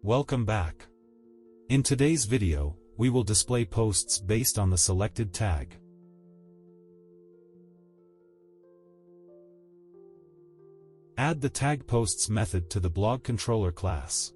Welcome back. In today's video, we will display posts based on the selected tag. Add the tag posts method to the blog controller class.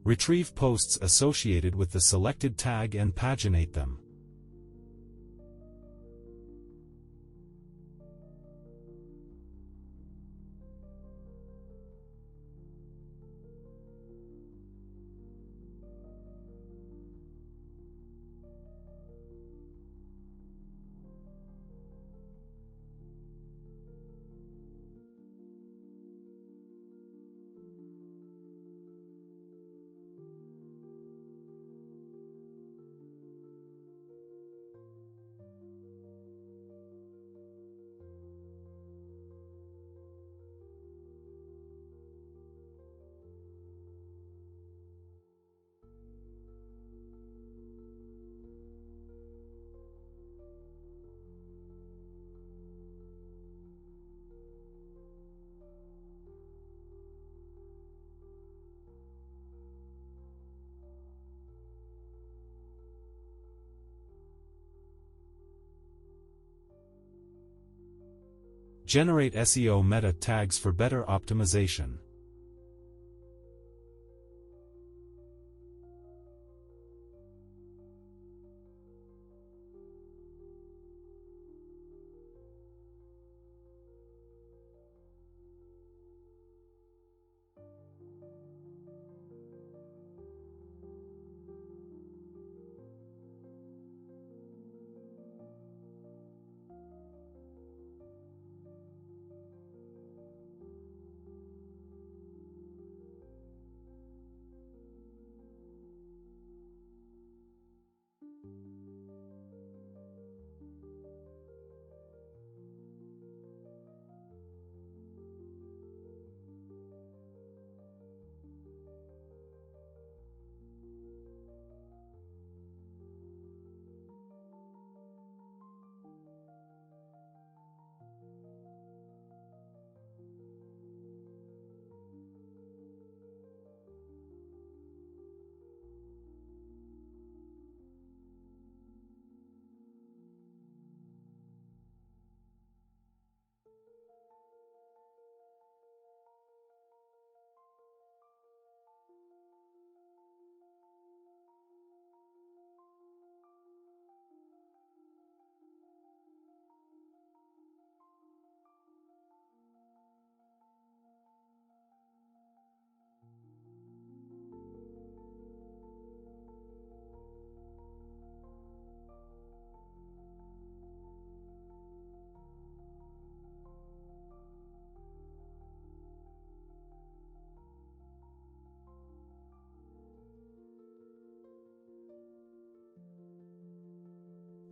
Retrieve posts associated with the selected tag and paginate them. Generate SEO meta tags for better optimization.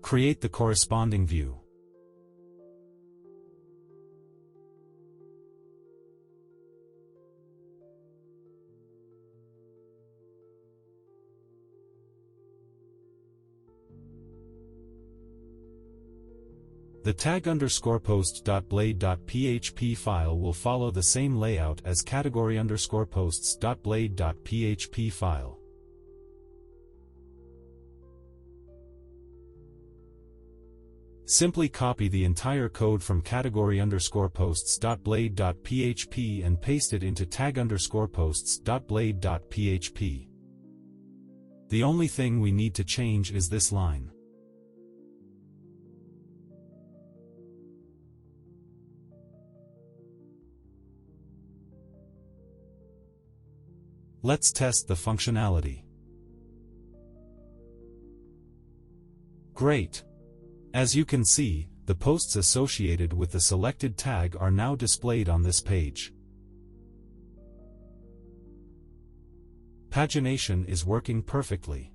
Create the corresponding view. The tag_post.blade.php file will follow the same layout as category_posts.blade.php file. Simply copy the entire code from category_posts.blade.php and paste it into tag_posts.blade.php. The only thing we need to change is this line. Let's test the functionality. Great! As you can see, the posts associated with the selected tag are now displayed on this page. Pagination is working perfectly.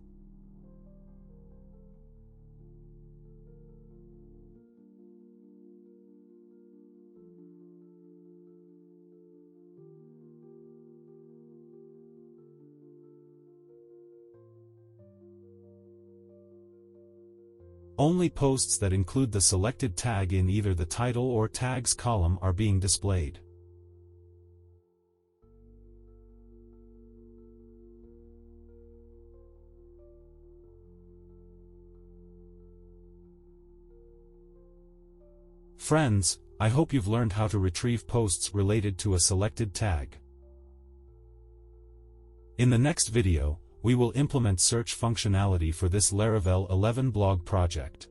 Only posts that include the selected tag in either the title or tags column are being displayed. Friends, I hope you've learned how to retrieve posts related to a selected tag. In the next video, we will implement search functionality for this Laravel 11 blog project.